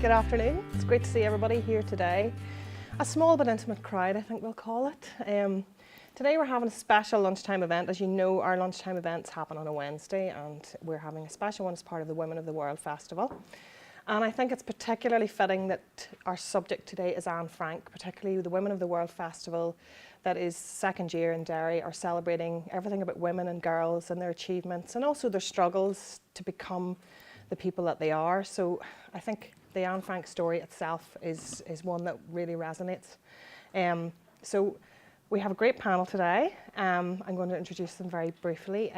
Good afternoon. It's great to see everybody here today. A small but intimate crowd, I think we'll call it. Today we're having a special lunchtime event. As you know, our lunchtime events happen on a Wednesday, and we're having a special one as part of the Women of the World Festival. And I think it's particularly fitting that our subject today is Anne Frank, particularly the Women of the World Festival that is second year in Derry, are celebrating everything about women and girls and their achievements and also their struggles to become the people that they are. So I think the Anne Frank story itself is one that really resonates. So we have a great panel today. I'm going to introduce them very briefly.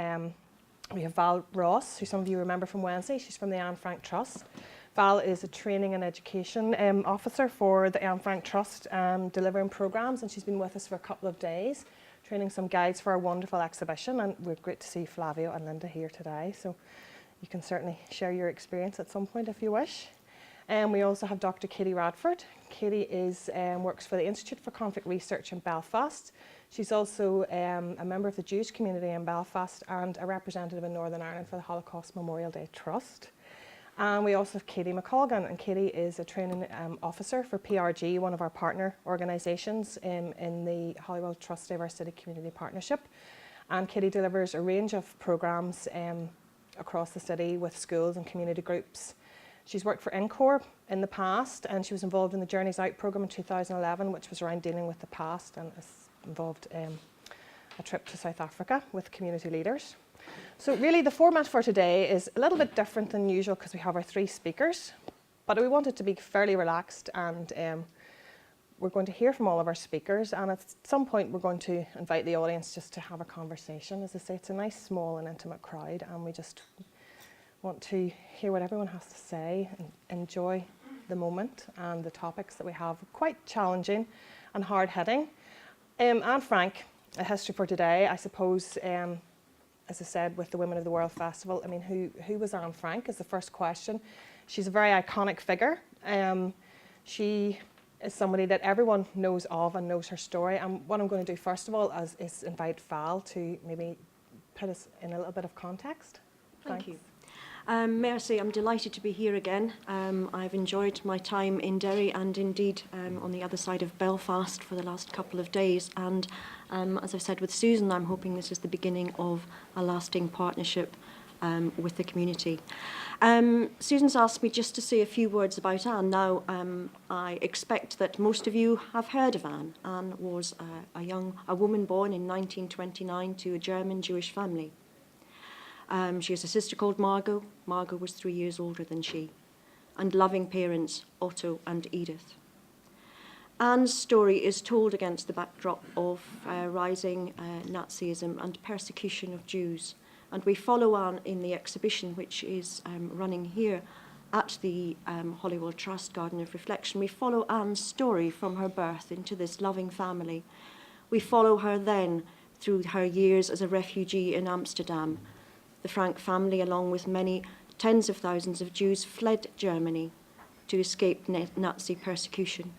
We have Val Ross, who some of you remember from Wednesday. She's from the Anne Frank Trust. Val is a training and education officer for the Anne Frank Trust, delivering programmes, and she's been with us for a couple of days, training some guides for our wonderful exhibition, and we're great to see Flavio and Linda here today, so you can certainly share your experience at some point if you wish. We also have Dr Katy Radford. Katy works for the Institute for Conflict Research in Belfast. She's also a member of the Jewish community in Belfast and a representative in Northern Ireland for the Holocaust Memorial Day Trust. And we also have Katy McColgan, and Katy is a training officer for PRG, one of our partner organisations in the Hollywood Trust Diversity Community Partnership. And Katy delivers a range of programmes across the city with schools and community groups. She's worked for INCOR in the past, and she was involved in the Journeys Out programme in 2011, which was around dealing with the past, and has involved a trip to South Africa with community leaders. So really the format for today is a little bit different than usual because we have our three speakers, but we want it to be fairly relaxed, and we're going to hear from all of our speakers, and at some point we're going to invite the audience just to have a conversation. As I say, it's a nice, small and intimate crowd, and we just want to hear what everyone has to say and enjoy the moment and the topics that we have. Quite challenging and hard-hitting. Anne Frank, a history for today, I suppose. As I said, with the Women of the World Festival, I mean, who was Anne Frank is the first question. She's a very iconic figure. She is somebody that everyone knows of and knows her story. And what I'm going to do first of all is invite Val to maybe put us in a little bit of context. Thank you. May I say I'm delighted to be here again. I've enjoyed my time in Derry and indeed on the other side of Belfast for the last couple of days. And as I've said with Susan, I'm hoping this is the beginning of a lasting partnership with the community. Susan's asked me just to say a few words about Anne. Now, I expect that most of you have heard of Anne. Anne was a woman born in 1929 to a German Jewish family. She has a sister called Margot. Margot was 3 years older than she, and loving parents, Otto and Edith. Anne's story is told against the backdrop of rising Nazism and persecution of Jews. And we follow Anne in the exhibition, which is running here at the Hollywood Trust Garden of Reflection. We follow Anne's story from her birth into this loving family. We follow her then through her years as a refugee in Amsterdam. The Frank family, along with many tens of thousands of Jews, fled Germany to escape Nazi persecution.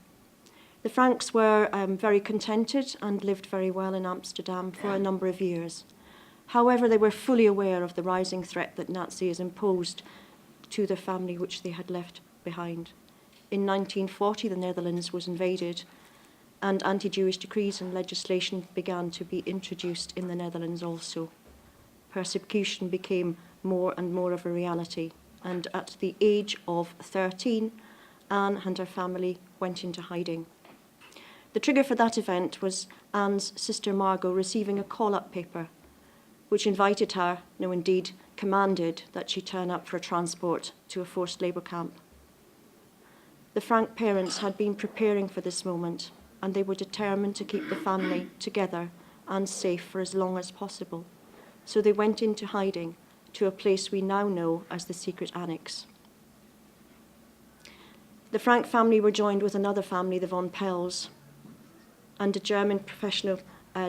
The Franks were very contented and lived very well in Amsterdam for a number of years. However, they were fully aware of the rising threat that Nazism posed to their family which they had left behind. In 1940, the Netherlands was invaded, and anti-Jewish decrees and legislation began to be introduced in the Netherlands also. Persecution became more and more of a reality, and at the age of 13, Anne and her family went into hiding. The trigger for that event was Anne's sister Margot receiving a call-up paper which invited her, no indeed commanded, that she turn up for a transport to a forced labour camp. The Frank parents had been preparing for this moment, and they were determined to keep the family together and safe for as long as possible. So they went into hiding to a place we now know as the secret annex. The Frank family were joined with another family, the von Pels, and a German professional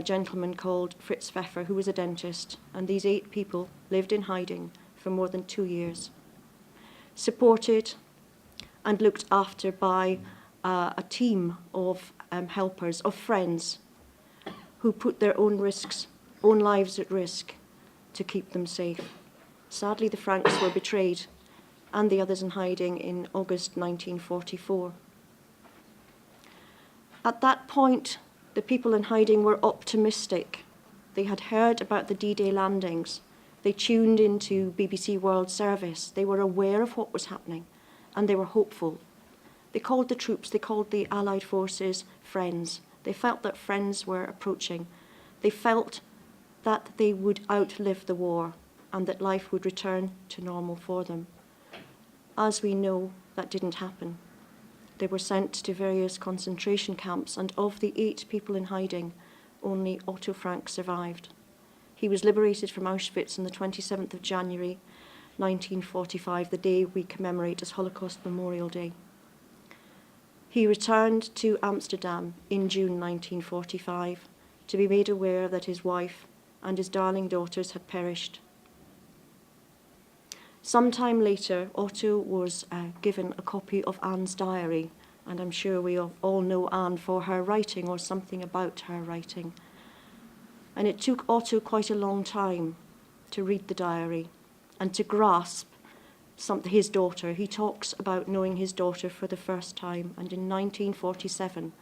gentleman called Fritz Pfeffer, who was a dentist, and these 8 people lived in hiding for more than 2 years, supported and looked after by a team of helpers, of friends, who put their own lives at risk to keep them safe. Sadly, the Franks were betrayed and the others in hiding in August 1944. At that point, the people in hiding were optimistic. They had heard about the D-Day landings. They tuned into BBC World Service. They were aware of what was happening, and they were hopeful. They called the troops, they called the Allied forces friends. They felt that friends were approaching. They felt that they would outlive the war and that life would return to normal for them. As we know, that didn't happen. They were sent to various concentration camps, and of the 8 people in hiding, only Otto Frank survived. He was liberated from Auschwitz on the 27th of January, 1945, the day we commemorate as Holocaust Memorial Day. He returned to Amsterdam in June 1945 to be made aware that his wife and his darling daughters had perished. Sometime later, Otto was given a copy of Anne's diary, and I'm sure we all know Anne for her writing or something about her writing. And it took Otto quite a long time to read the diary and to grasp his daughter. He talks about knowing his daughter for the first time, and in 1947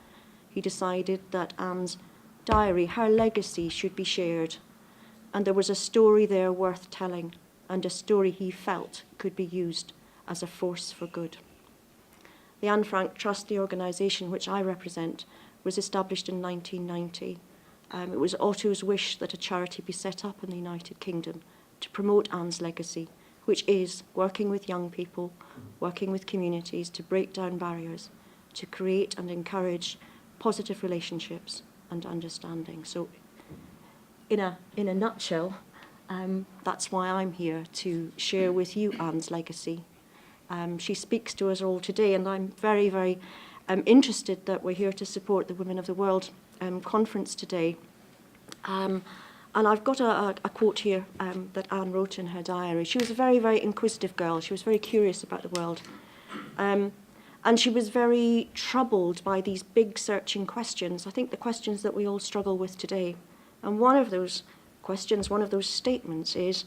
he decided that Anne's diary, her legacy, should be shared, and there was a story there worth telling, and a story he felt could be used as a force for good. The Anne Frank Trust, the organisation which I represent, was established in 1990. It was Otto's wish that a charity be set up in the United Kingdom to promote Anne's legacy, which is working with young people, working with communities to break down barriers, to create and encourage positive relationships and understanding. So in a nutshell, that's why I'm here, to share with you Anne's legacy. She speaks to us all today, and I'm very, very interested that we're here to support the Women of the World conference today. And I've got a quote here that Anne wrote in her diary. She was a very, very inquisitive girl. She was very curious about the world. And she was very troubled by these big searching questions, I think the questions that we all struggle with today. And one of those questions, one of those statements is,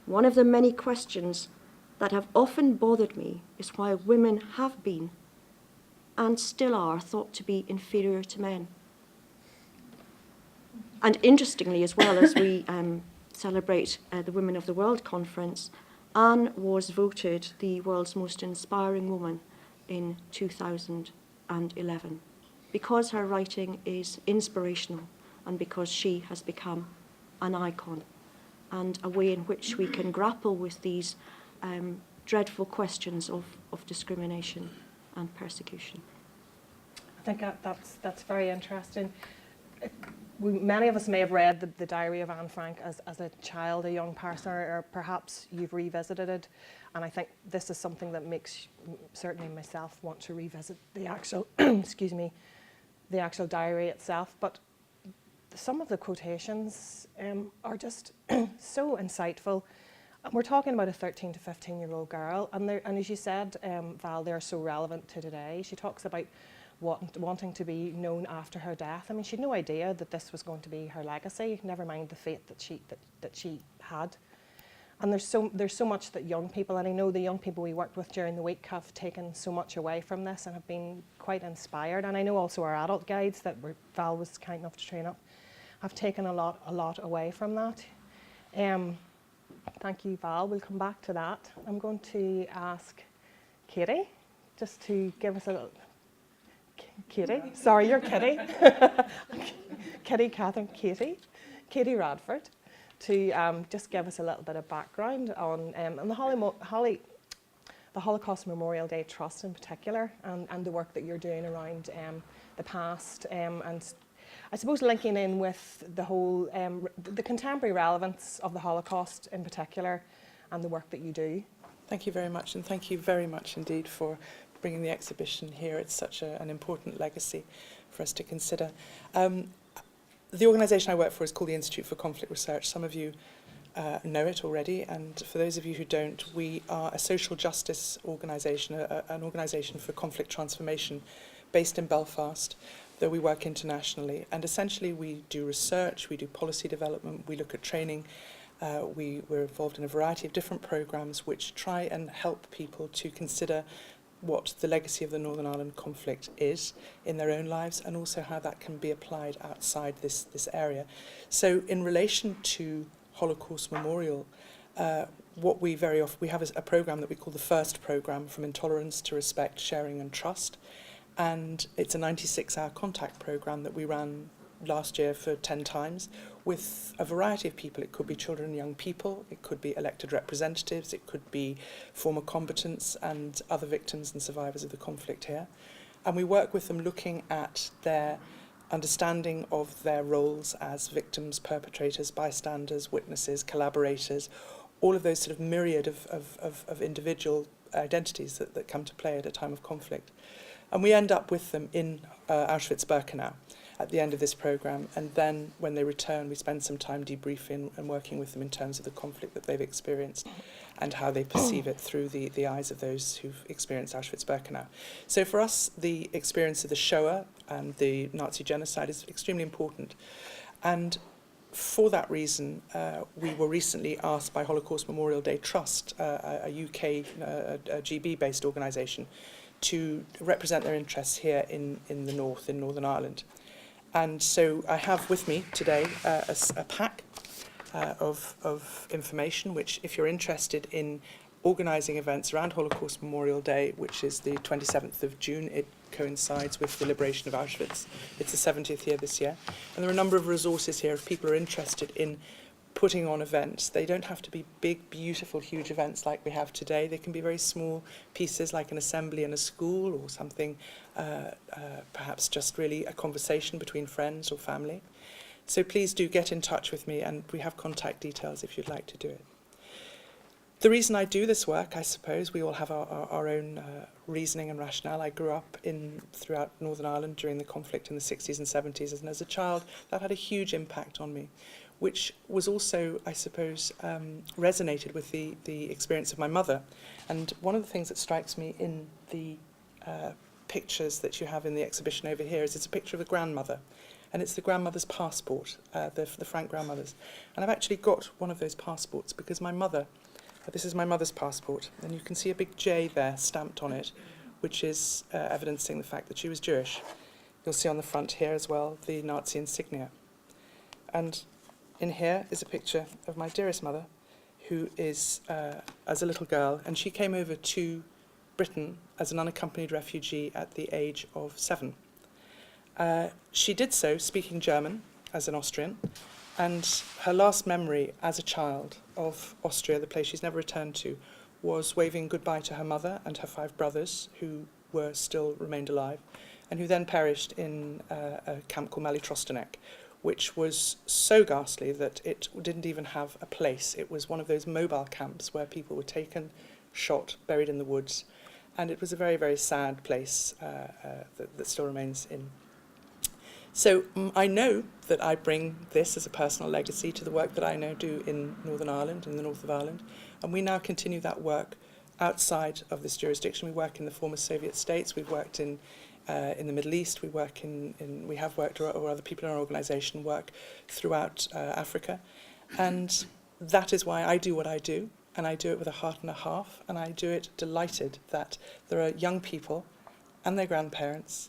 one of the many questions that have often bothered me is why women have been and still are thought to be inferior to men. And interestingly, as well, as we celebrate the Women of the World conference, Anne was voted the world's most inspiring woman in 2011 because her writing is inspirational and because she has become an icon and a way in which we can grapple with these dreadful questions of discrimination and persecution. I think that's very interesting. Many of us may have read the diary of Anne Frank as a child, a young person, or perhaps you've revisited it. And I think this is something that makes certainly myself want to revisit the actual, excuse me, the actual diary itself. But some of the quotations are just so insightful. We're talking about a 13 to 15-year-old girl, and as you said, Val, they're so relevant to today. She talks about wanting to be known after her death. I mean, she had no idea that this was going to be her legacy, never mind the fate that she had. And there's so much that young people, and I know the young people we worked with during the week have taken so much away from this and have been quite inspired. And I know also our adult guides that Val was kind enough to train up have taken a lot away from that. Thank you, Val. We'll come back to that. I'm going to ask Katy just to give us a little... Katy? Sorry, you're Kitty. Katy Radford, to just give us a little bit of background on the Holocaust Memorial Day Trust in particular, and the work that you're doing around the past, and I suppose linking in with the whole, the contemporary relevance of the Holocaust in particular, and the work that you do. Thank you very much, and thank you very much indeed for bringing the exhibition here. It's such an important legacy for us to consider. The organisation I work for is called the Institute for Conflict Research. Some of you know it already, and for those of you who don't, we are a social justice organisation, an organisation for conflict transformation based in Belfast, though we work internationally. And essentially we do research, we do policy development, we look at training We're involved in a variety of different programmes which try and help people to consider what the legacy of the Northern Ireland conflict is in their own lives, and also how that can be applied outside this area. So in relation to Holocaust Memorial, what we very often, we have a programme that we call the FIRST programme, From Intolerance to Respect, Sharing and Trust, and it's a 96-hour contact programme that we ran last year for 10 times with a variety of people. It could be children and young people, it could be elected representatives, it could be former combatants and other victims and survivors of the conflict here. And we work with them looking at their understanding of their roles as victims, perpetrators, bystanders, witnesses, collaborators, all of those sort of myriad of individual identities that come to play at a time of conflict. And we end up with them in Auschwitz-Birkenau at the end of this programme, and then when they return we spend some time debriefing and working with them in terms of the conflict that they've experienced and how they perceive it through the eyes of those who've experienced Auschwitz-Birkenau. So for us, the experience of the Shoah and the Nazi genocide is extremely important, and for that reason we were recently asked by Holocaust Memorial Day Trust, a UK GB-based organisation, to represent their interests here in the north, in Northern Ireland. And so I have with me today a pack of information, which if you're interested in organising events around Holocaust Memorial Day, which is the 27th of June, it coincides with the liberation of Auschwitz. It's the 70th year this year. And there are a number of resources here if people are interested in putting on events. They don't have to be big, beautiful, huge events like we have today. They can be very small pieces like an assembly in a school or something, perhaps just really a conversation between friends or family. So please do get in touch with me, and we have contact details if you'd like to do it. The reason I do this work, I suppose, we all have our own reasoning and rationale. I grew up throughout Northern Ireland during the conflict in the 60s and 70s, and as a child that had a huge impact on me, which was also, I suppose, resonated with the experience of my mother. And one of the things that strikes me in the pictures that you have in the exhibition over here is it's a picture of a grandmother. And it's the grandmother's passport, the Frank grandmother's. And I've actually got one of those passports because my mother, this is my mother's passport, and you can see a big J there stamped on it, which is evidencing the fact that she was Jewish. You'll see on the front here as well the Nazi insignia. And in here is a picture of my dearest mother, who is as a little girl, and she came over to Britain as an unaccompanied refugee at the age of 7. She did so speaking German as an Austrian, and her last memory as a child of Austria, the place she's never returned to, was waving goodbye to her mother and her 5 brothers who still remained alive, and who then perished in a camp called Mali-Trostenek, which was so ghastly that it didn't even have a place. It was one of those mobile camps where people were taken, shot, buried in the woods, and it was a very, very sad place that still remains in. So I know that I bring this as a personal legacy to the work that I now do in Northern Ireland, in the north of Ireland, and we now continue that work outside of this jurisdiction. We work in the former Soviet states, we've worked in the Middle East, we have worked, or other people in our organisation work throughout Africa, and that is why I do what I do, and I do it with a heart and a half, and I do it delighted that there are young people and their grandparents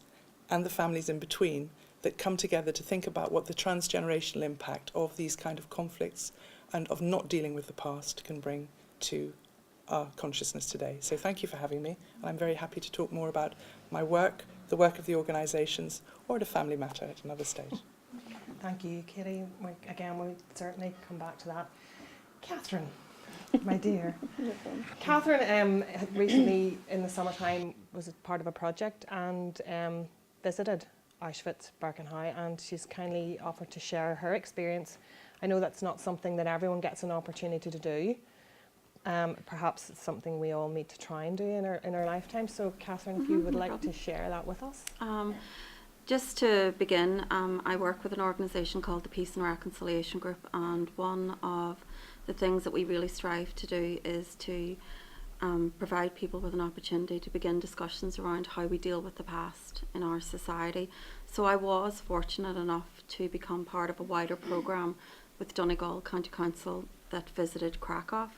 and the families in between that come together to think about what the transgenerational impact of these kind of conflicts and of not dealing with the past can bring to our consciousness today. So thank you for having me, and I'm very happy to talk more about my work, the work of the organisations, or at a family matter at another stage. Thank you, Katy. We'll certainly come back to that. Catherine, my dear. Catherine recently, in the summertime, was a part of a project and visited Auschwitz-Birkenau, and she's kindly offered to share her experience. I know that's not something that everyone gets an opportunity to do. Perhaps it's something we all need to try and do in our lifetime. So, Catherine, if you would like to share that with us. Just to begin, I work with an organisation called the Peace and Reconciliation Group, and one of the things that we really strive to do is to provide people with an opportunity to begin discussions around how we deal with the past in our society. So I was fortunate enough to become part of a wider programme with Donegal County Council that visited Krakow,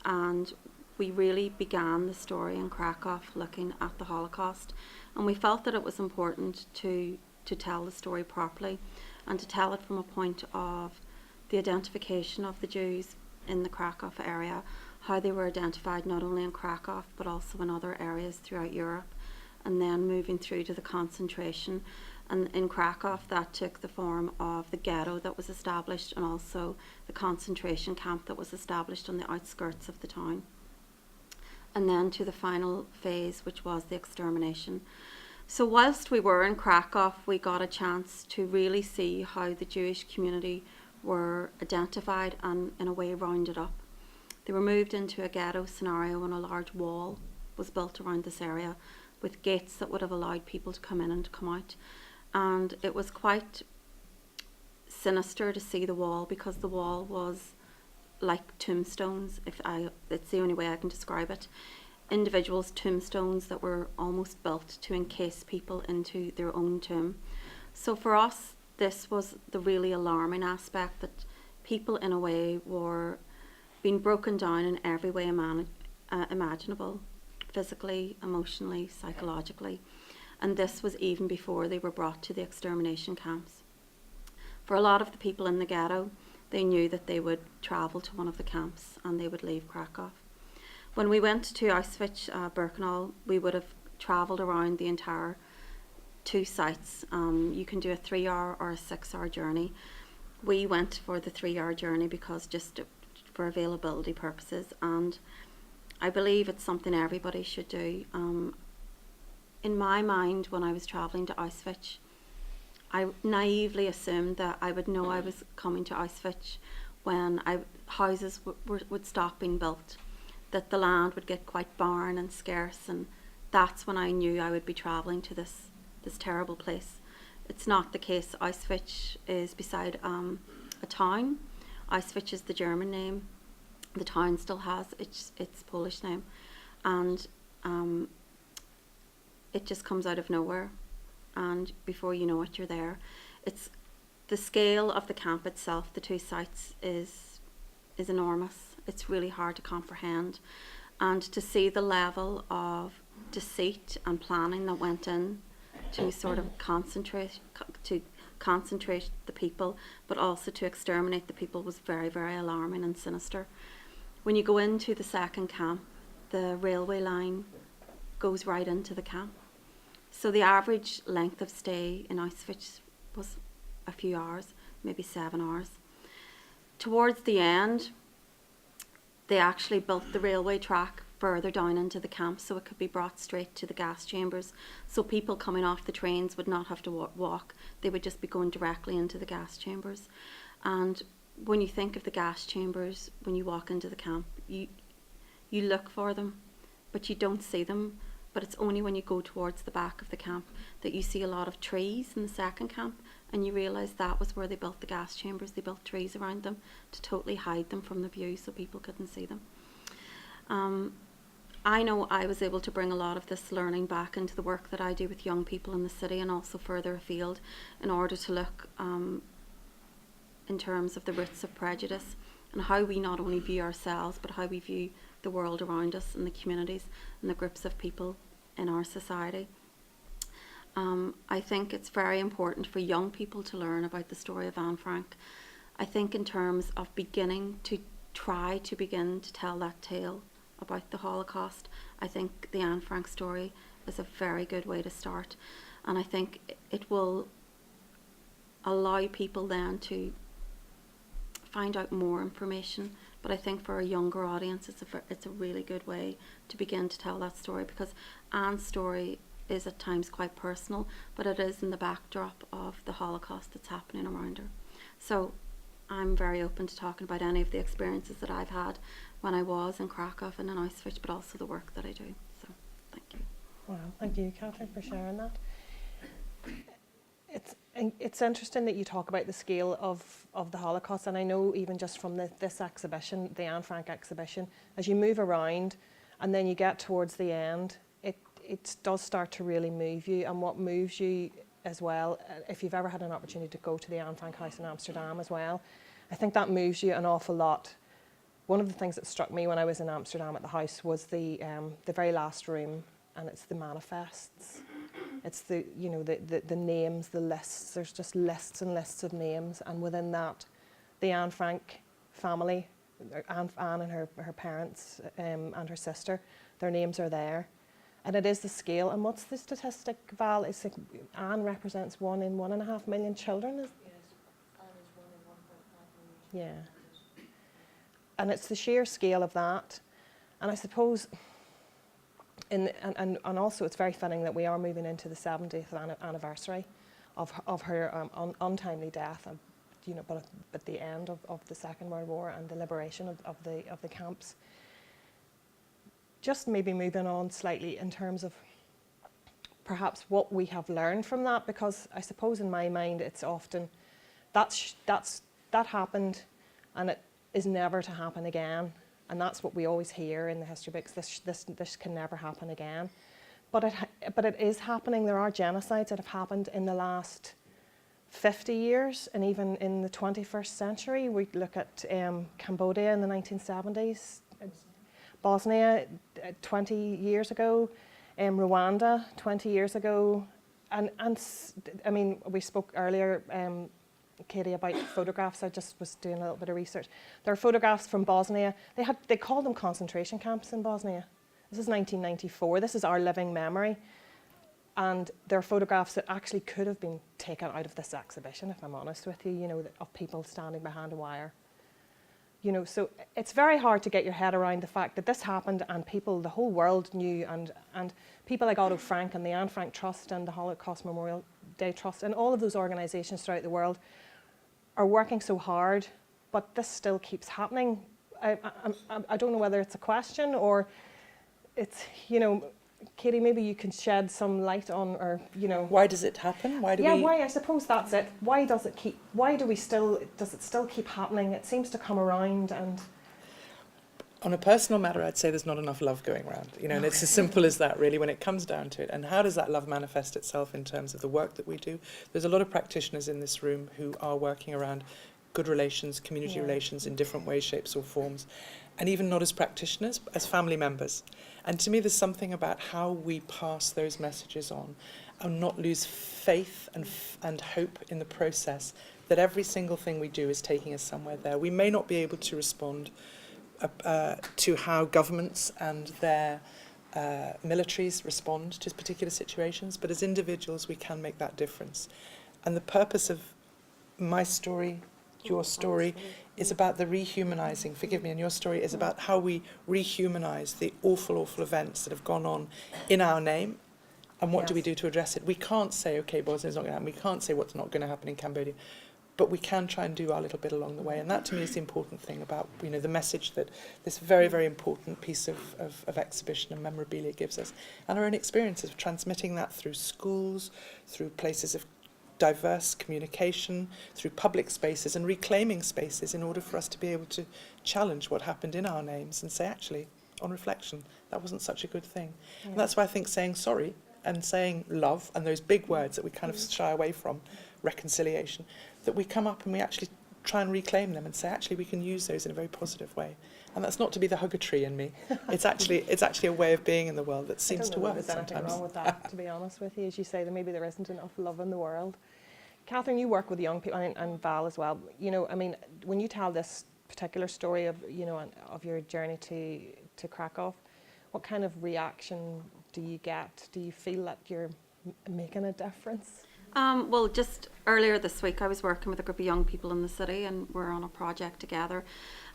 and we really began the story in Krakow looking at the Holocaust, and we felt that it was important to tell the story properly and to tell it from a point of the identification of the Jews in the Krakow area, how they were identified not only in Krakow but also in other areas throughout Europe, and then moving through to the concentration. And in Krakow, that took the form of the ghetto that was established and also the concentration camp that was established on the outskirts of the town. And then to the final phase, which was the extermination. So whilst we were in Krakow, we got a chance to really see how the Jewish community were identified and in a way rounded up. They were moved into a ghetto scenario, and a large wall was built around this area with gates that would have allowed people to come in and to come out. And it was quite sinister to see the wall, because the wall was like tombstones. It's the only way I can describe it. Individuals' tombstones that were almost built to encase people into their own tomb. So for us, this was the really alarming aspect, that people in a way were being broken down in every way imaginable, physically, emotionally, psychologically. And this was even before they were brought to the extermination camps. For a lot of the people in the ghetto, they knew that they would travel to one of the camps and they would leave Krakow. When we went to Auschwitz-Birkenau, we would have travelled around the entire 2 sites. You can do a 3-hour or a 6-hour journey. We went for the 3-hour journey because just for availability purposes, and I believe it's something everybody should do. In my mind, when I was travelling to Auschwitz, I naively assumed that I would know I was coming to Auschwitz when houses would stop being built, that the land would get quite barren and scarce, and that's when I knew I would be travelling to this terrible place. It's not the case. Auschwitz is beside a town. Auschwitz is the German name. The town still has its Polish name, and it just comes out of nowhere, and before you know it, you're there. It's the scale of the camp itself, the 2 sites, is enormous. It's really hard to comprehend, and to see the level of deceit and planning that went in to sort of concentrate the people, but also to exterminate the people, was very, very alarming and sinister. When you go into the second camp, the railway line goes right into the camp. So the average length of stay in Auschwitz was a few hours, maybe 7 hours. Towards the end, they actually built the railway track further down into the camp so it could be brought straight to the gas chambers. So people coming off the trains would not have to walk, they would just be going directly into the gas chambers. And when you think of the gas chambers, when you walk into the camp, you look for them, but you don't see them. But it's only when you go towards the back of the camp that you see a lot of trees in the second camp, and you realise that was where they built the gas chambers. They built trees around them to totally hide them from the view so people couldn't see them. I know I was able to bring a lot of this learning back into the work that I do with young people in the city and also further afield, in order to look in terms of the roots of prejudice and how we not only view ourselves but how we view the world around us and the communities and the groups of people in our society. I think it's very important for young people to learn about the story of Anne Frank. I think in terms of beginning to begin to tell that tale about the Holocaust, I think the Anne Frank story is a very good way to start, and I think it will allow people then to find out more information. But I think for a younger audience, it's a really good way to begin to tell that story, because Anne's story is at times quite personal, but it is in the backdrop of the Holocaust that's happening around her. So I'm very open to talking about any of the experiences that I've had when I was in Krakow and in Auschwitz, but also the work that I do. So thank you. Wow, thank you, Catherine, for sharing that. It's interesting that you talk about the scale of the Holocaust, and I know even just from this exhibition, the Anne Frank exhibition, as you move around and then you get towards the end, it does start to really move you. And what moves you as well, if you've ever had an opportunity to go to the Anne Frank house in Amsterdam as well, I think that moves you an awful lot one of the things that struck me when I was in Amsterdam at the house was the very last room, and it's the manifests. It's the names, the lists. There's just lists and lists of names, and within that, the Anne Frank family, Anne and her parents and her sister, their names are there. And it is the scale. And what's the statistic, Val? It's like Anne represents 1 in 1.5 million children. Yes, Anne is 1 in 1.5 million. Yeah. And it's the sheer scale of that. And I suppose, and also it's very fitting that we are moving into the 70th anniversary of her untimely death, but at the end of the Second World War and the liberation of the camps. Just maybe moving on slightly in terms of perhaps what we have learned from that, because I suppose in my mind it's often that happened and it is never to happen again, and that's what we always hear in the history books. This can never happen again, but it is happening. There are genocides that have happened in the last 50 years, and even in the 21st century. We look at Cambodia in the 1970s. Bosnia 20 years ago, Rwanda 20 years ago, and I mean, we spoke earlier, Katie, about photographs. I just was doing a little bit of research. There are photographs from Bosnia. They called them concentration camps in Bosnia. This is 1994. This is our living memory, and there are photographs that actually could have been taken out of this exhibition, if I'm honest with you. Of people standing behind a wire. So it's very hard to get your head around the fact that this happened and the whole world knew, and people like Otto Frank and the Anne Frank Trust and the Holocaust Memorial Day Trust and all of those organisations throughout the world are working so hard, but this still keeps happening. I don't know whether it's a question or it's, Katie, maybe you can shed some light on, or Why does it happen? Why? I suppose that's it. Why does it still keep happening? It seems to come around. And on a personal matter, I'd say there's not enough love going around, and it's as simple as that, really, when it comes down to it. And how does that love manifest itself in terms of the work that we do? There's a lot of practitioners in this room who are working around good relations, community relations in different ways, shapes or forms, and even not as practitioners, as family members. And to me, there's something about how we pass those messages on and not lose faith and hope in the process that every single thing we do is taking us somewhere there. We may not be able to respond to how governments and their militaries respond to particular situations, but as individuals we can make that difference. And the purpose of my story, your story, is about the rehumanizing, forgive me, and your story is about how we rehumanize the awful, awful events that have gone on in our name, and what do we do to address it. We can't say, okay, Bosnia's not going to happen, we can't say what's not going to happen in Cambodia, but we can try and do our little bit along the way. And that to me is the important thing about the message that this very, very important piece of exhibition and memorabilia gives us, and our own experiences of transmitting that through schools, through places of diverse communication, through public spaces and reclaiming spaces in order for us to be able to challenge what happened in our names and say, actually, on reflection, that wasn't such a good thing. Yeah. And that's why I think saying sorry and saying love and those big words that we kind of shy away from, reconciliation, that we come up and we actually try and reclaim them and say, actually, we can use those in a very positive way. And that's not to be the hugger-tree in me. It's actually a way of being in the world that seems to work sometimes. There's anything wrong with that, to be honest with you. As you say, that maybe there isn't enough love in the world. Catherine, you work with young people, and Val as well. When you tell this particular story of your journey to Krakow, what kind of reaction do you get? Do you feel that you're making a difference? Well, just earlier this week I was working with a group of young people in the city, and we're on a project together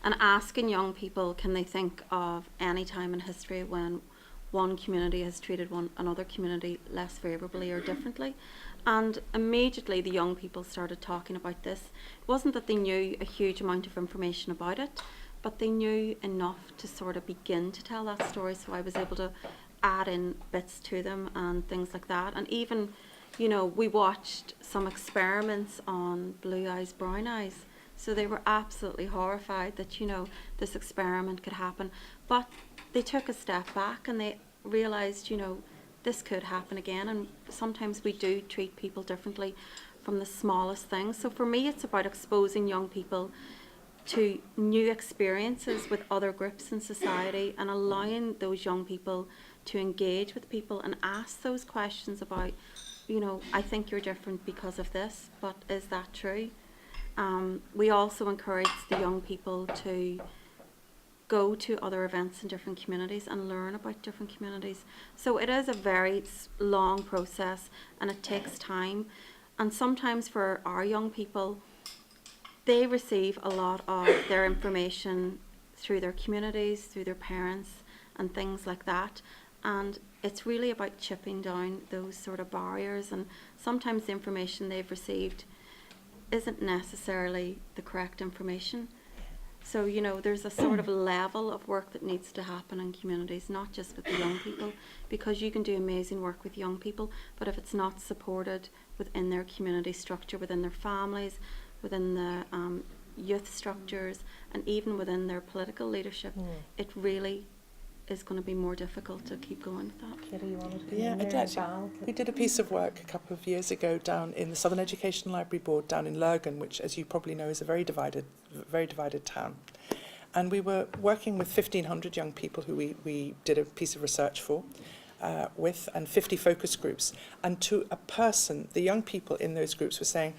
and asking young people, can they think of any time in history when one community has treated another community less favourably or differently? And immediately the young people started talking about this. It wasn't that they knew a huge amount of information about it, but they knew enough to sort of begin to tell that story. So I was able to add in bits to them and things like that. And even, we watched some experiments on blue eyes, brown eyes. So they were absolutely horrified that, this experiment could happen. But they took a step back and they realised, this could happen again. And sometimes we do treat people differently from the smallest things. So for me, it's about exposing young people to new experiences with other groups in society, and allowing those young people to engage with people and ask those questions about, you know, I think you're different because of this, but is that true? We also encourage the young people to go to other events in different communities and learn about different communities. So it is a very long process, and it takes time. And sometimes for our young people, they receive a lot of their information through their communities, through their parents and things like that. And it's really about chipping down those sort of barriers, and sometimes the information they've received isn't necessarily the correct information. So, you know, there's a sort of level of work that needs to happen in communities, not just with the young people, because you can do amazing work with young people, but if it's not supported within their community structure, within their families, within the youth structures, and even within their political leadership, it really is going to be more difficult to keep going with that. Katy, you wanted to come Yeah, in I there, did. Val? We did a piece of work a couple of years ago down in the Southern Education Library Board down in Lurgan, which, as you probably know, is a very divided town. And we were working with 1,500 young people who we did a piece of research for, with, and 50 focus groups. And to a person, the young people in those groups were saying,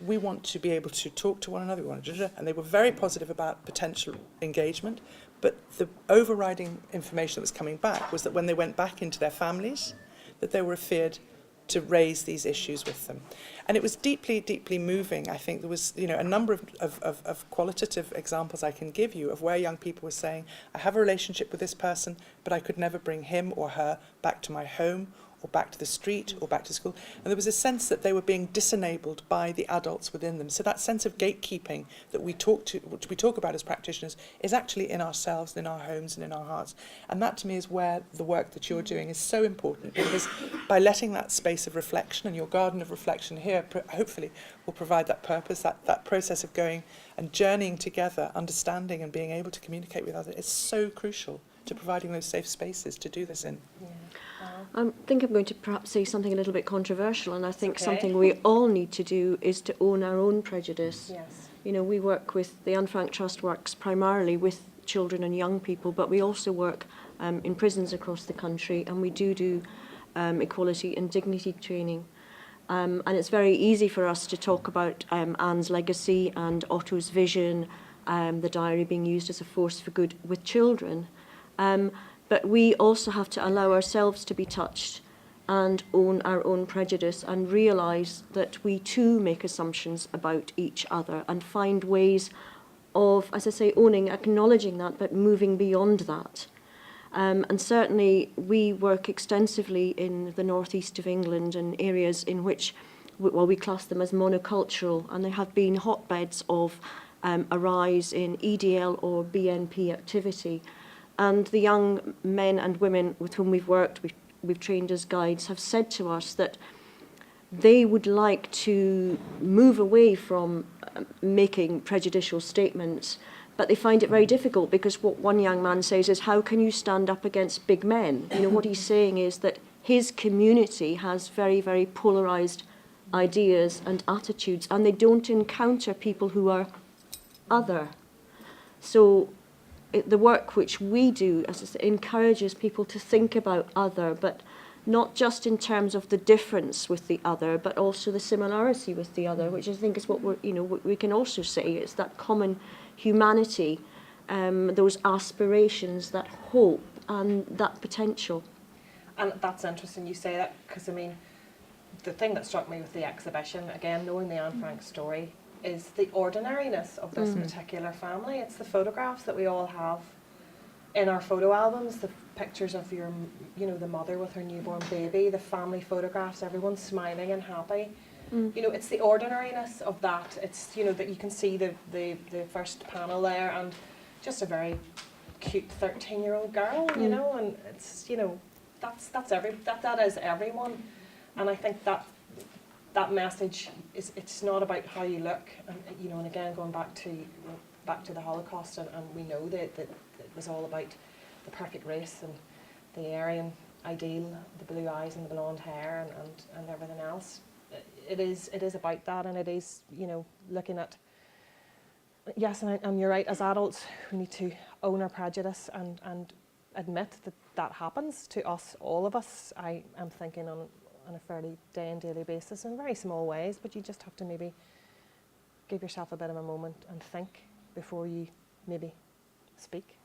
we want to be able to talk to one another, and they were very positive about potential engagement. But the overriding information that was coming back was that when they went back into their families, that they were afraid to raise these issues with them. And it was deeply, deeply moving. I think there was, you know, a number of qualitative examples I can give you of where young people were saying, I have a relationship with this person, but I could never bring him or her back to my home, or back to the street, or back to school. And there was a sense that they were being disenabled by the adults within them. So that sense of gatekeeping that we talk about as practitioners is actually in ourselves, in our homes, and in our hearts. And that, to me, is where the work that you're doing is so important, because by letting that space of reflection, and your garden of reflection here hopefully will provide that purpose, that process of going and journeying together, understanding and being able to communicate with others, is so crucial to providing those safe spaces to do this in. Yeah. I think I'm going to perhaps say something a little bit controversial, and I think Okay. something we all need to do is to own our own prejudice. Yes. You know, we work with, the Anne Frank Trust works primarily with children and young people, but we also work in prisons across the country, and we do equality and dignity training. And it's very easy for us to talk about Anne's legacy and Otto's vision, the diary being used as a force for good with children. But we also have to allow ourselves to be touched and own our own prejudice and realise that we too make assumptions about each other, and find ways of, as I say, owning, acknowledging that, but moving beyond that. And certainly we work extensively in the northeast of England and areas in which, well, we class them as monocultural, and there have been hotbeds of a rise in EDL or BNP activity. And the young men and women with whom we've worked, we've trained as guides, have said to us that they would like to move away from making prejudicial statements, but they find it very difficult, because what one young man says is, how can you stand up against big men? You know, what he's saying is that his community has very, very polarised ideas and attitudes, and they don't encounter people who are other. So the work which we do, as I say, encourages people to think about other, but not just in terms of the difference with the other, but also the similarity with the other, which I think is what we can also say. It's that common humanity, those aspirations, that hope, and that potential. And that's interesting you say that, because I mean, the thing that struck me with the exhibition, again, knowing the Anne Frank story, is the ordinariness of this particular family. It's the photographs that we all have in our photo albums, the pictures of your, you know, the mother with her newborn baby, the family photographs, everyone's smiling and happy. You know, it's the ordinariness of that. It's, you know, that you can see the first panel there, and just a very cute 13-year-old girl, you know, and it's, you know, that is everyone. And I think that message is, it's not about how you look, and you know, and again going back to the Holocaust, and we know that it was all about the perfect race and the Aryan ideal, the blue eyes and the blonde hair and everything else. It is about that, and it is, you know, looking at yes, and you're right, as adults, we need to own our prejudice and admit that that happens to us, all of us. I am thinking on a fairly day and daily basis in very small ways, but you just have to maybe give yourself a bit of a moment and think before you maybe speak.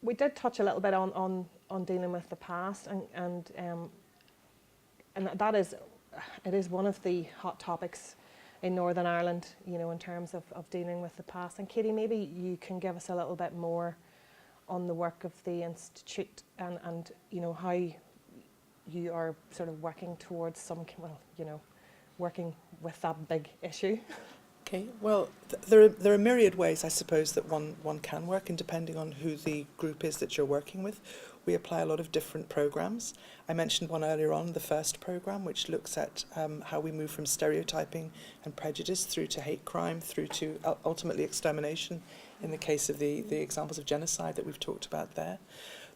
We did touch a little bit on dealing with the past, and that is, it is one of the hot topics in Northern Ireland, you know, in terms of dealing with the past. And Katy, maybe you can give us a little bit more on the work of the Institute and you know, how you are sort of working towards some, well, you know, working with that big issue. Okay, well, there are myriad ways, I suppose, that one can work, and depending on who the group is that you're working with, we apply a lot of different programs. I mentioned one earlier on, the first program, which looks at how we move from stereotyping and prejudice through to hate crime, through to ultimately extermination, in the case of the examples of genocide that we've talked about there.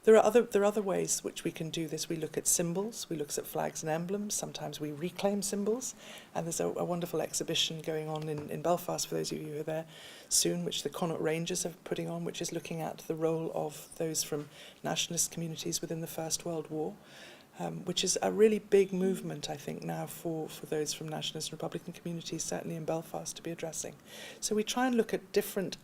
There are other ways which we can do this. We look at symbols, we look at flags and emblems, sometimes we reclaim symbols, and there's a wonderful exhibition going on in Belfast, for those of you who are there soon, which the Connaught Rangers are putting on, which is looking at the role of those from nationalist communities within the First World War, which is a really big movement, I think, now for those from nationalist and Republican communities, certainly in Belfast, to be addressing. So we try and look at different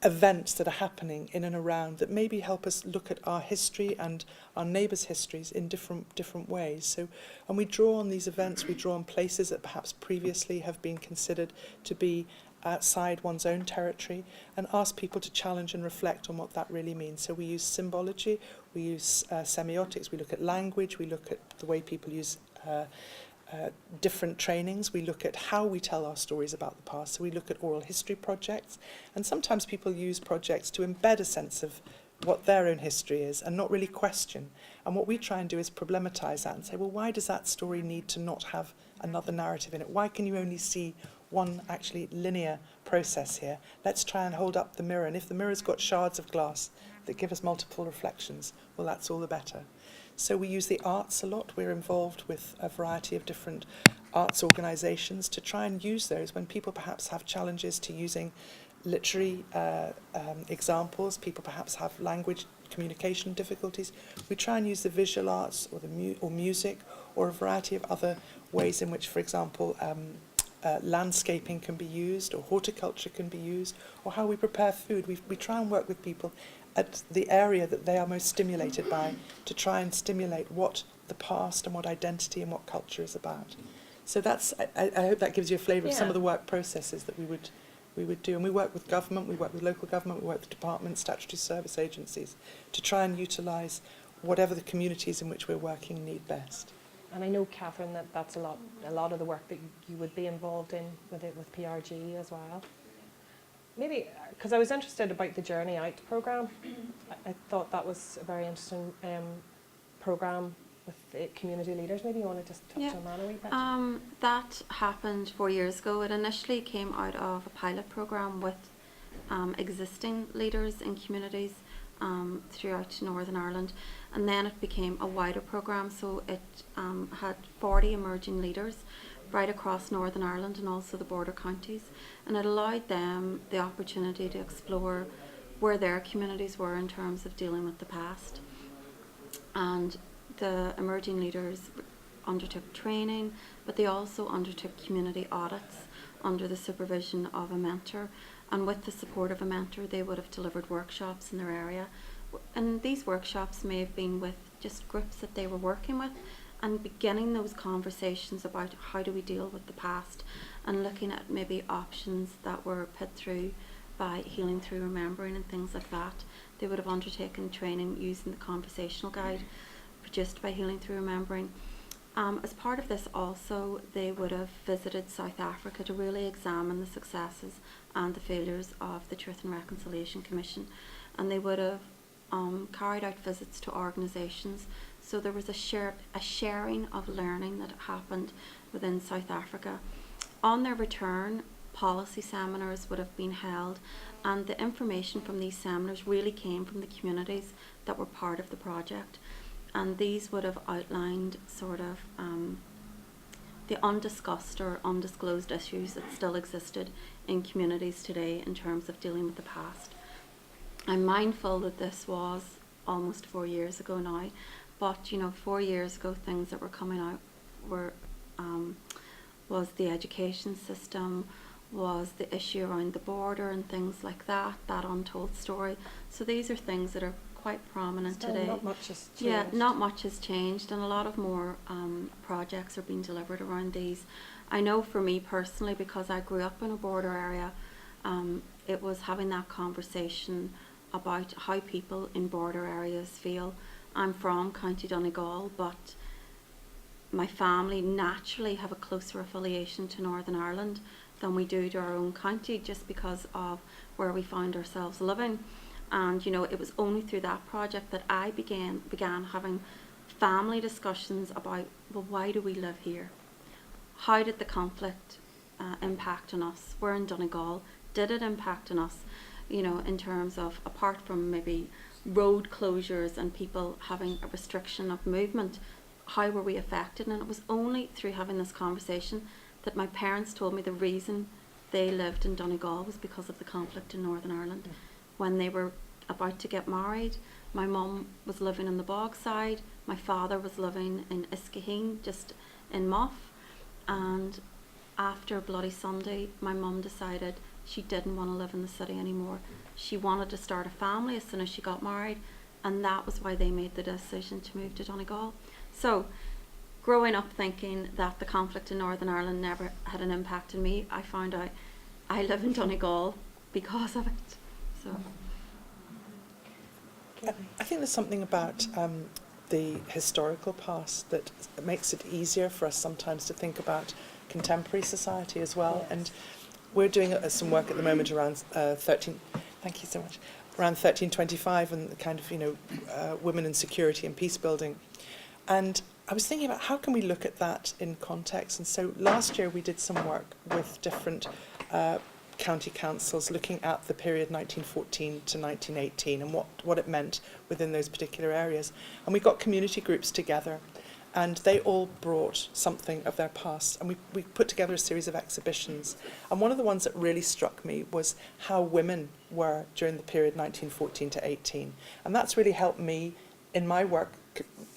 events that are happening in and around that maybe help us look at our history and our neighbours' histories in different ways. So, and we draw on these events, we draw on places that perhaps previously have been considered to be outside one's own territory, and ask people to challenge and reflect on what that really means. So we use symbology, we use semiotics, we look at language, we look at the way people use different trainings, we look at how we tell our stories about the past. So we look at oral history projects, and sometimes people use projects to embed a sense of what their own history is and not really question. And what we try and do is problematize that and say, well, why does that story need to not have another narrative in it? Why can you only see one actually linear process here? Let's try and hold up the mirror, and if the mirror's got shards of glass that give us multiple reflections, well, that's all the better. So we use the arts a lot. We're involved with a variety of different arts organisations to try and use those when people perhaps have challenges to using literary examples, people perhaps have language communication difficulties. We try and use the visual arts or or music, or a variety of other ways in which, for example, landscaping can be used, or horticulture can be used, or how we prepare food. We try and work with people at the area that they are most stimulated by, to try and stimulate what the past and what identity and what culture is about. So that's, I hope that gives you a flavour of some of the work processes that we would do. And we work with government, we work with local government, we work with departments, statutory service agencies, to try and utilise whatever the communities in which we're working need best. And I know, Catherine, that that's a lot of the work that you would be involved in with PRG as well. Maybe, because I was interested about the Journey Out programme. I thought that was a very interesting programme with the community leaders. Maybe you want to just touch on that a wee bit? That happened 4 years ago. It initially came out of a pilot programme with existing leaders in communities throughout Northern Ireland, and then it became a wider programme. So it had 40 emerging leaders right across Northern Ireland and also the border counties, and it allowed them the opportunity to explore where their communities were in terms of dealing with the past. And the emerging leaders undertook training, but they also undertook community audits under the supervision of a mentor, and with the support of a mentor they would have delivered workshops in their area. And these workshops may have been with just groups that they were working with, and beginning those conversations about how do we deal with the past, and looking at maybe options that were put through by Healing Through Remembering and things like that. They would have undertaken training using the conversational guide produced by Healing Through Remembering. As part of this also, they would have visited South Africa to really examine the successes and the failures of the Truth and Reconciliation Commission, and they would have carried out visits to organisations. So there was a sharing of learning that happened within South Africa. On their return, policy seminars would have been held, and the information from these seminars really came from the communities that were part of the project, and these would have outlined sort of the undiscussed or undisclosed issues that still existed in communities today in terms of dealing with the past. I'm mindful that this was almost 4 years ago now, but 4 years ago things that were coming out were was the education system, was the issue around the border and things like that, that untold story. So these are things that are quite prominent Still today. not much has changed. Yeah, not much has changed, and a lot of more projects are being delivered around these. I know for me personally, because I grew up in a border area, it was having that conversation about how people in border areas feel. I'm from County Donegal, but my family naturally have a closer affiliation to Northern Ireland than we do to our own county, just because of where we found ourselves living. And it was only through that project that I began having family discussions about, well, why do we live here? How did the conflict impact on us? We're in Donegal. Did it impact on us? In terms of, apart from maybe road closures and people having a restriction of movement, how were we affected? And it was only through having this conversation that my parents told me the reason they lived in Donegal was because of the conflict in Northern Ireland. When they were about to get married, my mum was living in the Bogside, my father was living in Iskaheen, just in Muff, and after Bloody Sunday, my mum decided she didn't want to live in the city anymore. She wanted to start a family as soon as she got married, and that was why they made the decision to move to Donegal. So, growing up thinking that the conflict in Northern Ireland never had an impact on me, I found out I live in Donegal because of it. So, I think there's something about the historical past that makes it easier for us sometimes to think about contemporary society as well. Yes. And we're doing some work at the moment around thank you so much, around 1325 and the kind of, women in security and peace building. And I was thinking about how can we look at that in context. And so last year we did some work with different county councils looking at the period 1914 to 1918 and what it meant within those particular areas. And we got community groups together, and they all brought something of their past, and we put together a series of exhibitions. And one of the ones that really struck me was how women were during the period 1914 to 18. And that's really helped me in my work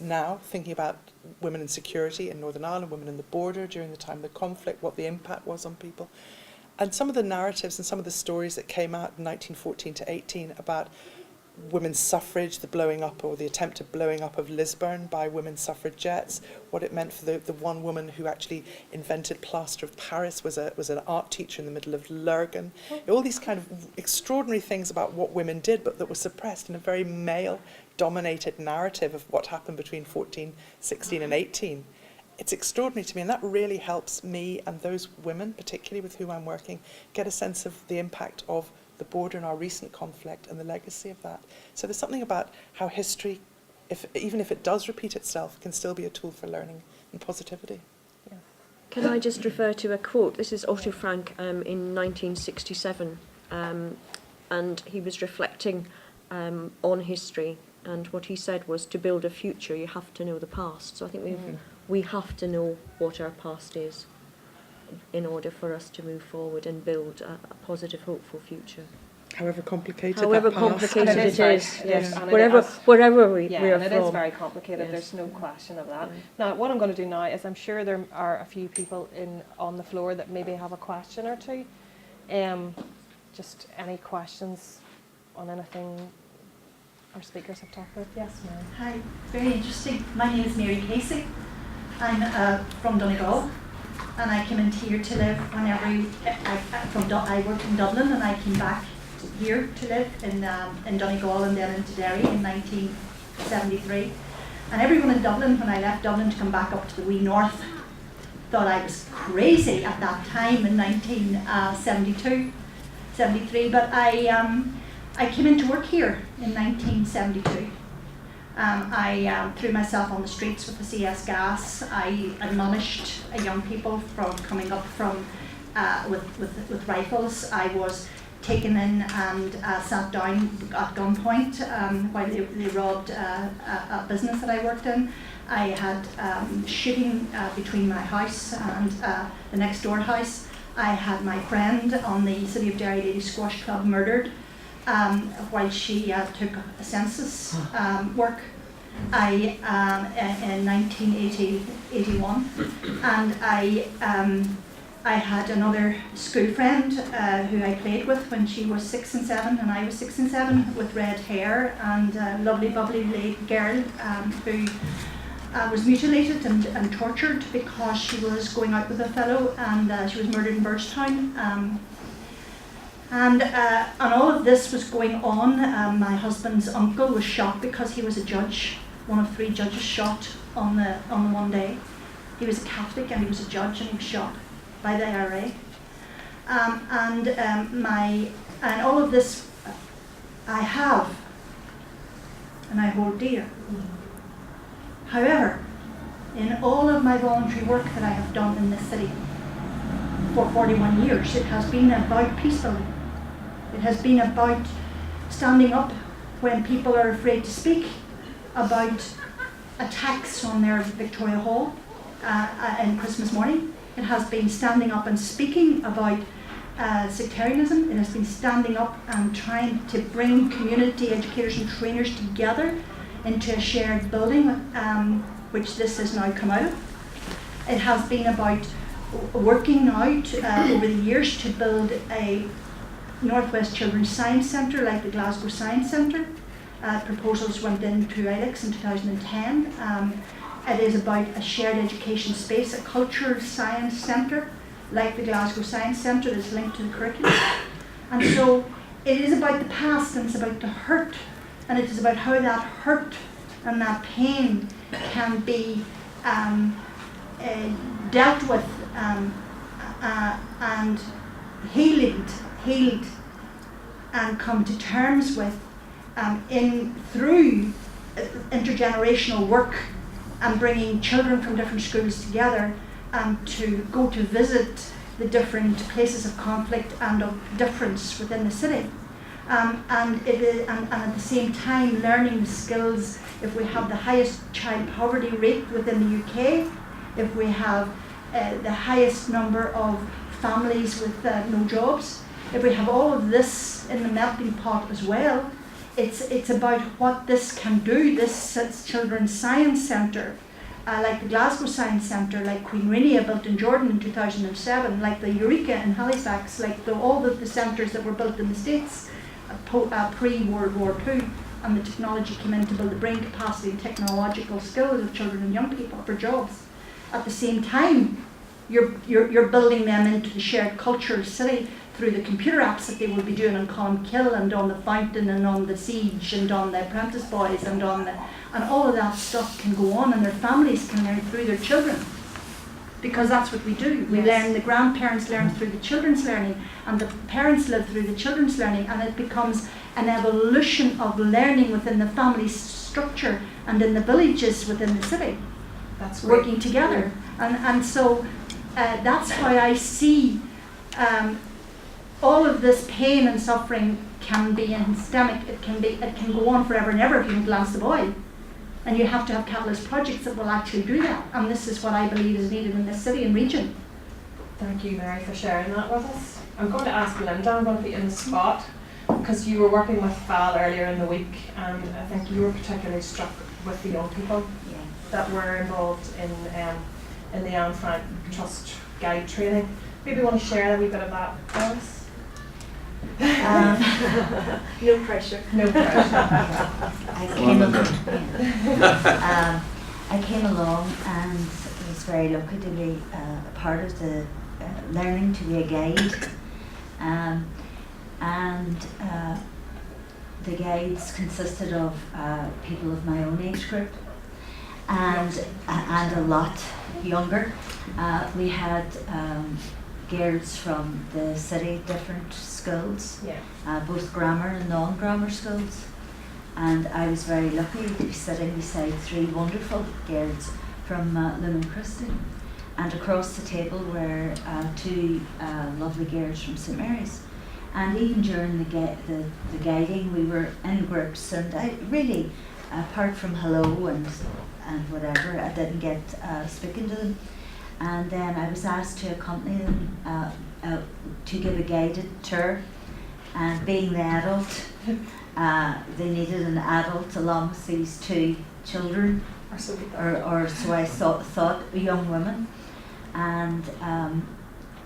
now, thinking about women in security in Northern Ireland, women in the border during the time of the conflict, what the impact was on people. And some of the narratives and some of the stories that came out in 1914 to 18 about women's suffrage, the blowing up or the attempted blowing up of Lisburn by women's suffragettes, what it meant for the one woman who actually invented plaster of Paris was an art teacher in the middle of Lurgan. All these kind of extraordinary things about what women did, but that were suppressed in a very male-dominated narrative of what happened between 14, 16 and 18. It's extraordinary to me, and that really helps me and those women, particularly with whom I'm working, get a sense of the impact of the border and our recent conflict and the legacy of that. So there's something about how history, even if it does repeat itself, can still be a tool for learning and positivity. Yeah. Can I just refer to a quote? This is Otto Frank in 1967, and he was reflecting on history, and what he said was, to build a future you have to know the past. So I think we have to know what our past is in order for us to move forward and build a positive, hopeful future. However complicated However that past. complicated it is, yes. and Wherever we yeah, are and from. it is very complicated. Yes. There's no question of that. Yeah. Now, what I'm going to do now is I'm sure there are a few people on the floor that maybe have a question or two. Just any questions on anything our speakers have talked about? Yes, ma'am. Hi, very interesting. My name is Mary Casey. I'm from Donegal, and I came into here to live whenever I worked in Dublin, and I came back here to live in Donegal and then into Derry in 1973. And everyone in Dublin, when I left Dublin to come back up to the wee north, thought I was crazy at that time in 1972, 73. But I came into work here in 1972. I threw myself on the streets with the CS gas. I admonished young people from coming up from with rifles. I was taken in and sat down at gunpoint while they robbed a business that I worked in. I had shooting between my house and the next door house. I had my friend on the City of Derry Lady Squash Club murdered while she took a census work. In 1981, and I had another school friend who I played with when she was 6 and 7 and I was 6 and 7, with red hair, and a lovely bubbly girl who was mutilated and tortured because she was going out with a fellow, and she was murdered in Birdstown. And all of this was going on. My husband's uncle was shot because he was a judge, one of 3 judges shot on the one day. He was a Catholic and he was a judge, and he was shot by the IRA. And all of this I have, and I hold dear. However, in all of my voluntary work that I have done in this city for 41 years, it has been about peace building. It has been about standing up when people are afraid to speak, about attacks on their Victoria Hall on Christmas morning. It has been standing up and speaking about sectarianism. It has been standing up and trying to bring community educators and trainers together into a shared building, which this has now come out of. It has been about working out over the years to build a Northwest Children's Science Centre like the Glasgow Science Centre. Proposals went into ILEX in 2010. It is about a shared education space, a cultural science centre like the Glasgow Science Centre that is linked to the curriculum. And so it is about the past, and it's about the hurt, and it is about how that hurt and that pain can be dealt with and healed and come to terms with through intergenerational work and bringing children from different schools together to go to visit the different places of conflict and of difference within the city. And at the same time learning the skills. If we have the highest child poverty rate within the UK, if we have the highest number of families with no jobs, if we have all of this in the melting pot as well, it's about what this can do. This Children's Science Centre, like the Glasgow Science Centre, like Queen Rania built in Jordan in 2007, like the Eureka in Halifax, like all of the centres that were built in the States pre-World War II, and the technology came in to build the brain capacity and technological skills of children and young people for jobs. At the same time, you're building them into the shared culture of the city through the computer apps that they will be doing on Column Kill and on the Fountain and on the Siege and on the Apprentice Boys and all of that stuff can go on, and their families can learn through their children, because that's what we do. We learn, the grandparents learn through the children's learning, and the parents live through the children's learning, and it becomes an evolution of learning within the family structure and in the villages within the city. That's working together. And so that's why I see all of this pain and suffering can be systemic. It can go on forever and ever if you don't lance the boy. And you have to have catalyst projects that will actually do that. And this is what I believe is needed in this city and region. Thank you, Mary, for sharing that with us. I'm going to ask Linda, I'm going to be in the spot, because you were working with Val earlier in the week, and I think you were particularly struck with the young people that were involved in the Anne Frank Trust Guide training. Maybe you want to share a wee bit of that for us? No pressure. No pressure. I came along and was very lucky to be a part of the learning to be a guide. The guides consisted of people of my own age group and a lot younger. We had girls from the city, different schools, both grammar and non-grammar schools, and I was very lucky to be sitting beside 3 wonderful girls from Lumen Christie, and across the table were 2 lovely girls from St Mary's. And even during the guiding, we were in groups, and I really, apart from hello and and whatever. I didn't get speaking to them. And then I was asked to accompany them to give a guided tour. And being the adult, they needed an adult along with these two children, or so I thought, young women. And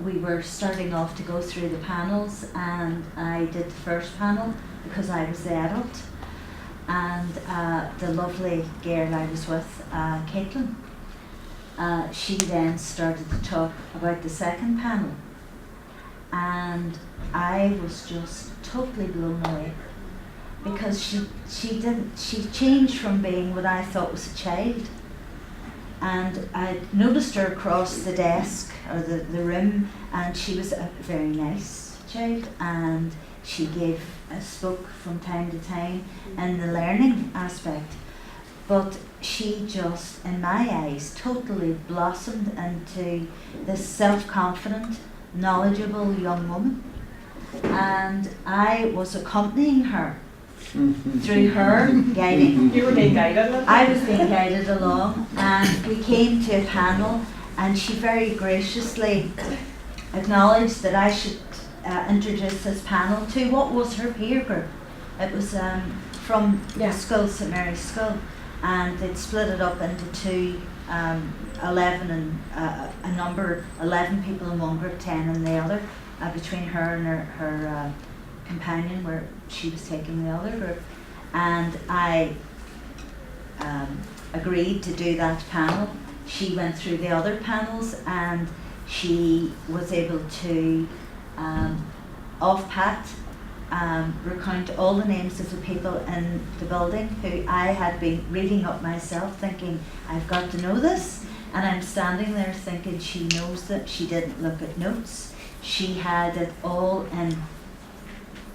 we were starting off to go through the panels, and I did the first panel because I was the adult. And the lovely girl I was with, Caitlin, she then started to talk about the second panel. And I was just totally blown away, because she changed from being what I thought was a child. And I noticed her across the desk or the room, and she was a very nice child, and she spoke from time to time in the learning aspect. But she just, in my eyes, totally blossomed into this self-confident, knowledgeable young woman. And I was accompanying her through her guiding. You were being guided? I was being guided along, and we came to a panel, and she very graciously acknowledged that I should introduce this panel to what was her peer group. It was from the school, St Mary's School, and they'd split it up into two, 11 and 11 people in one group, 10 in the other, between her and her companion, where she was taking the other group. And I agreed to do that panel. She went through the other panels, and she was able to off-pat recount all the names of the people in the building who I had been reading up myself, thinking I've got to know this. And I'm standing there thinking she knows that. She didn't look at notes. She had it all in.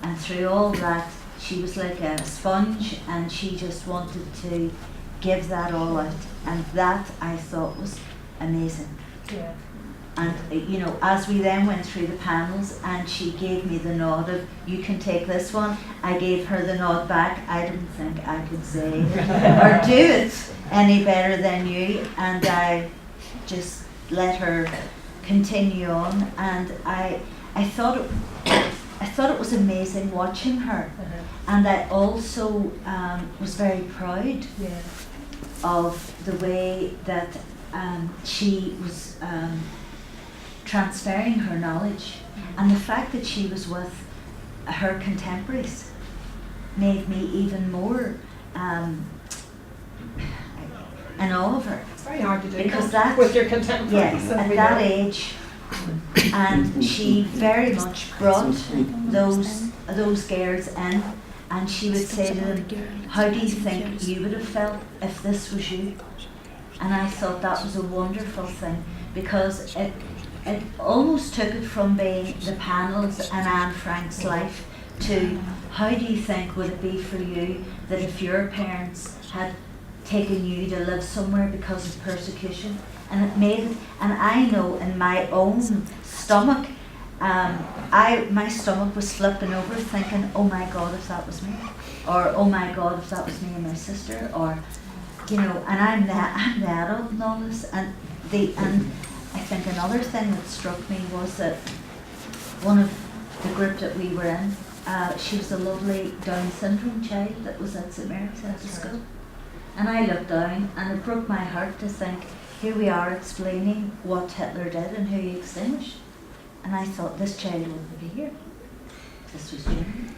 And through all that, she was like a sponge, and she just wanted to give that all out. And that, I thought, was amazing. Yeah. And, you know, as we then went through the panels, and she gave me the nod of, you can take this one, I gave her the nod back. I didn't think I could say or do it any better than you. And I just let her continue on. And I thought it was amazing watching her. And I also was very proud of the way that she was transferring her knowledge, and the fact that she was with her contemporaries made me even more in awe of her. It's very hard to do because that with your contemporaries. Yes, at that age, and she very much brought those girls in, and she would say to them, how do you think you would have felt if this was you? And I thought that was a wonderful thing, because it almost took it from being the panels and Anne Frank's life to how do you think would it be for you that if your parents had taken you to live somewhere because of persecution. And it made it, and I know in my own stomach, my stomach was flipping over thinking, oh my God, if that was me, or oh my God, if that was me and my sister, or, you know, and I'm the adult in all this. And I think another thing that struck me was that one of the group that we were in, she was a lovely Down syndrome child that was at St Mary's at the school. And I looked down, and it broke my heart to think, here we are explaining what Hitler did and who he extinguished. And I thought, this child wouldn't be here. This was Germany.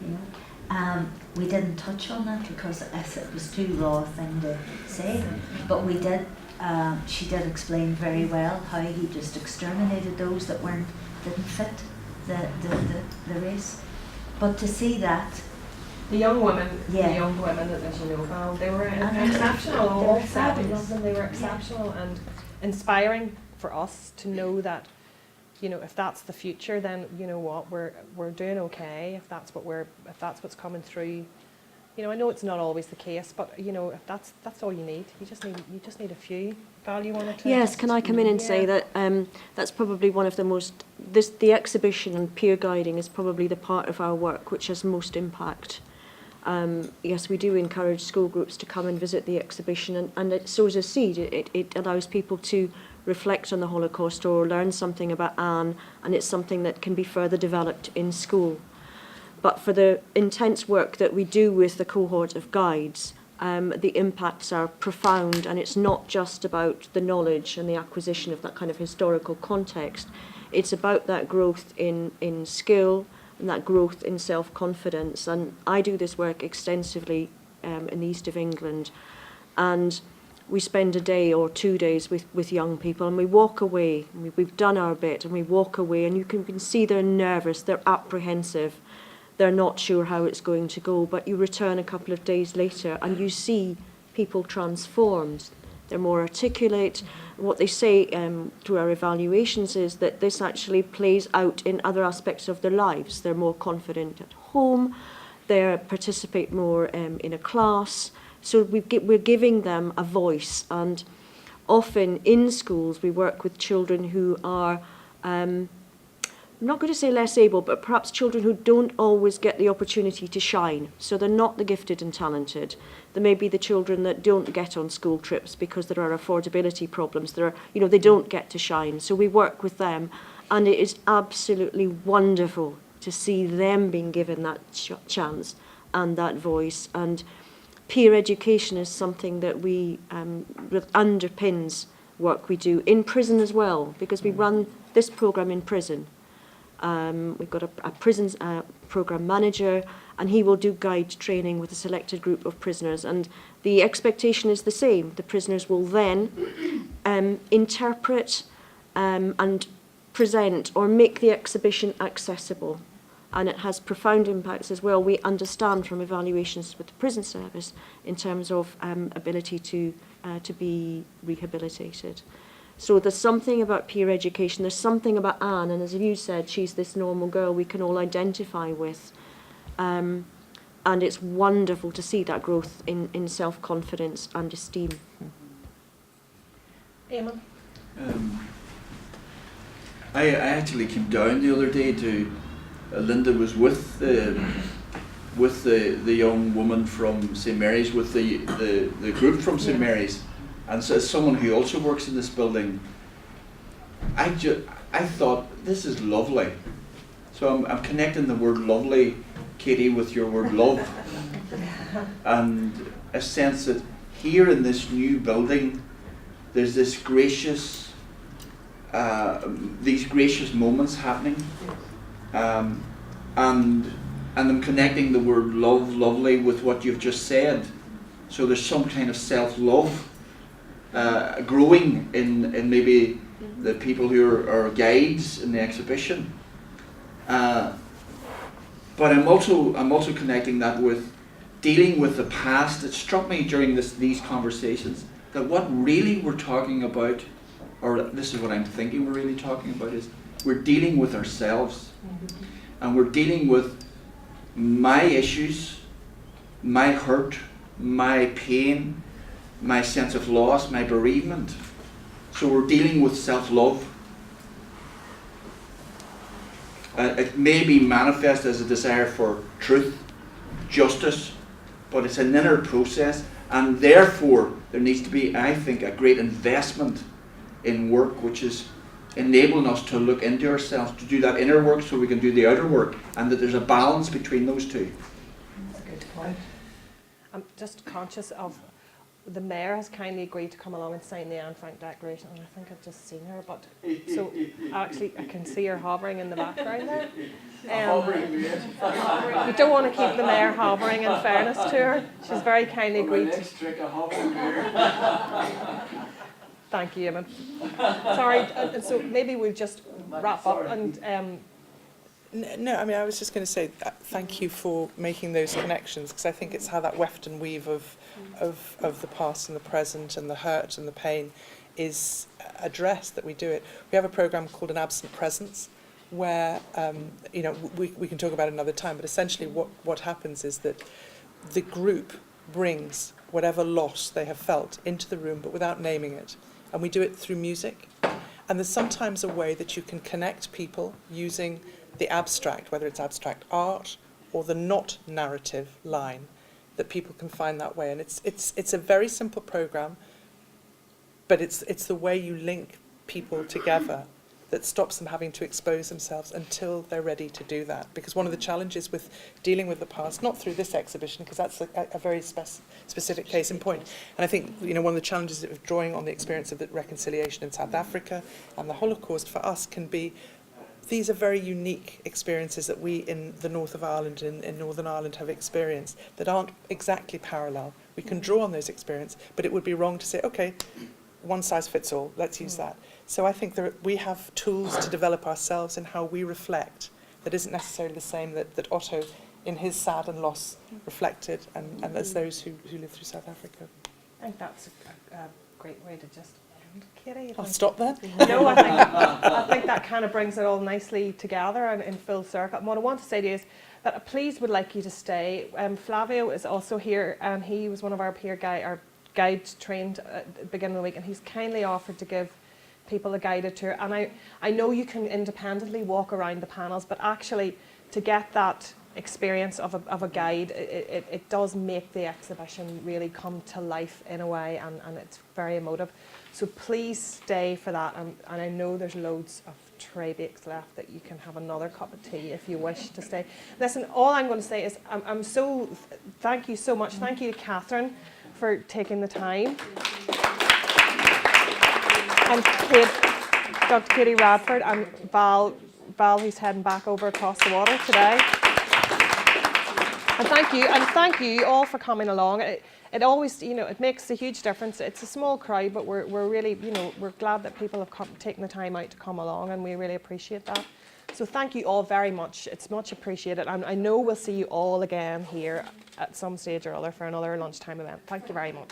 You know? We didn't touch on that because it was too raw a thing to say. But we did. She did explain very well how he just exterminated those that didn't fit the race. But to see that, the young women, as you know, Val, they were exceptional. All seven of them, they were exceptional and inspiring for us to know that, you know, if that's the future, then you know what, we're doing okay. If that's what's coming through, you know, I know it's not always the case, but you know, if that's all you need. You just need a few. Val, you wanted to? Yes, can I come in and say that that's probably one of the most. The exhibition and peer guiding is probably the part of our work which has most impact. Yes, we do encourage school groups to come and visit the exhibition, and it sows a seed. It allows people to reflect on the Holocaust or learn something about Anne, and it's something that can be further developed in school. But for the intense work that we do with the cohort of guides, the impacts are profound, and it's not just about the knowledge and the acquisition of that kind of historical context. It's about that growth in skill and that growth in self-confidence. And I do this work extensively in the east of England, and we spend a day or 2 days with young people, and we walk away, and we've done our bit, and we walk away, and you can see they're nervous, they're apprehensive, they're not sure how it's going to go, but you return a couple of days later and you see people transformed. They're more articulate. What they say through our evaluations is that this actually plays out in other aspects of their lives. They're more confident at home, they participate more in a class. So we're giving them a voice, and often in schools we work with children who are I'm not going to say less able, but perhaps children who don't always get the opportunity to shine. So they're not the gifted and talented. There may be the children that don't get on school trips because there are affordability problems. There are, they don't get to shine. So we work with them, and it is absolutely wonderful to see them being given that chance and that voice. And peer education is something that we underpins work we do in prison as well, because we run this programme in prison. We've got a prisons programme manager, and he will do guide training with a selected group of prisoners, and the expectation is the same. The prisoners will then interpret and present or make the exhibition accessible, and it has profound impacts as well. We understand from evaluations with the prison service in terms of ability to be rehabilitated. So there's something about peer education, there's something about Anne, and as you said, she's this normal girl we can all identify with. And it's wonderful to see that growth in self-confidence and esteem. Eamon? I actually came down the other day to, Linda was with the young woman from St Mary's, with the group from St Mary's. And so as someone who also works in this building, I thought, this is lovely. So I'm connecting the word lovely, Katie, with your word love. And a sense that here in this new building, there's this gracious, these gracious moments happening. And I'm connecting the word love, lovely, with what you've just said. So there's some kind of self-love growing in maybe the people who are guides in the exhibition, but I'm also connecting that with dealing with the past. It struck me during these conversations that what really we're talking about, or this is what I'm thinking we're really talking about, is we're dealing with ourselves, and we're dealing with my issues, my hurt, my pain, my sense of loss, my bereavement. So we're dealing with self-love. It may be manifest as a desire for truth, justice, but it's an inner process, and therefore there needs to be, I think, a great investment in work which is enabling us to look into ourselves, to do that inner work so we can do the outer work, and that there's a balance between those two. That's a good point. I'm just conscious of the Mayor has kindly agreed to come along and sign the Anne Frank Declaration, and I think I've just seen her, but so actually I can see her hovering in the background there. We don't want to keep the Mayor hovering, in fairness to her. She's very kindly agreed to... Thank you, Eamon. Sorry, so maybe we'll just wrap up and... No, I mean, I was just going to say thank you for making those connections, because I think it's how that weft and weave of the past and the present and the hurt and the pain is addressed, that we do it. We have a programme called An Absent Presence, where, we can talk about it another time, but essentially what happens is that the group brings whatever loss they have felt into the room, but without naming it. And we do it through music. And there's sometimes a way that you can connect people using the abstract, whether it's abstract art or the not narrative line, that people can find that way. And it's a very simple program, but it's the way you link people together that stops them having to expose themselves until they're ready to do that. Because one of the challenges with dealing with the past, not through this exhibition, because that's a very specific case in point, and I think one of the challenges of drawing on the experience of the reconciliation in South Africa and the Holocaust for us can be, these are very unique experiences that we in the north of Ireland, in Northern Ireland, have experienced that aren't exactly parallel. We can draw on those experiences, but it would be wrong to say, okay, one size fits all, let's use that. So I think we have tools to develop ourselves in how we reflect that isn't necessarily the same that Otto, in his sad and loss, reflected, and as those who live through South Africa. I think that's a great way to just end, Katie. I'll stop there. No, I think that kind of brings it all nicely together and in full circle. And what I want to say to you is that I please would like you to stay. Flavio is also here, and he was one of our peer guides trained at the beginning of the week, and he's kindly offered to give people a guided tour. And I know you can independently walk around the panels, but actually to get that experience of a guide, it does make the exhibition really come to life in a way, and it's very emotive. So please stay for that, and I know there's loads of tray bakes left that you can have another cup of tea if you wish to stay. Listen, all I'm going to say is thank you so much. Thank you to Catherine for taking the time. And Dr Katy Radford and Val, who's heading back over across the water today. And thank you all for coming along. It always, it makes a huge difference. It's a small crowd, but we're really, we're glad that people have taken the time out to come along, and we really appreciate that. So thank you all very much. It's much appreciated, and I know we'll see you all again here at some stage or other for another lunchtime event. Thank you very much.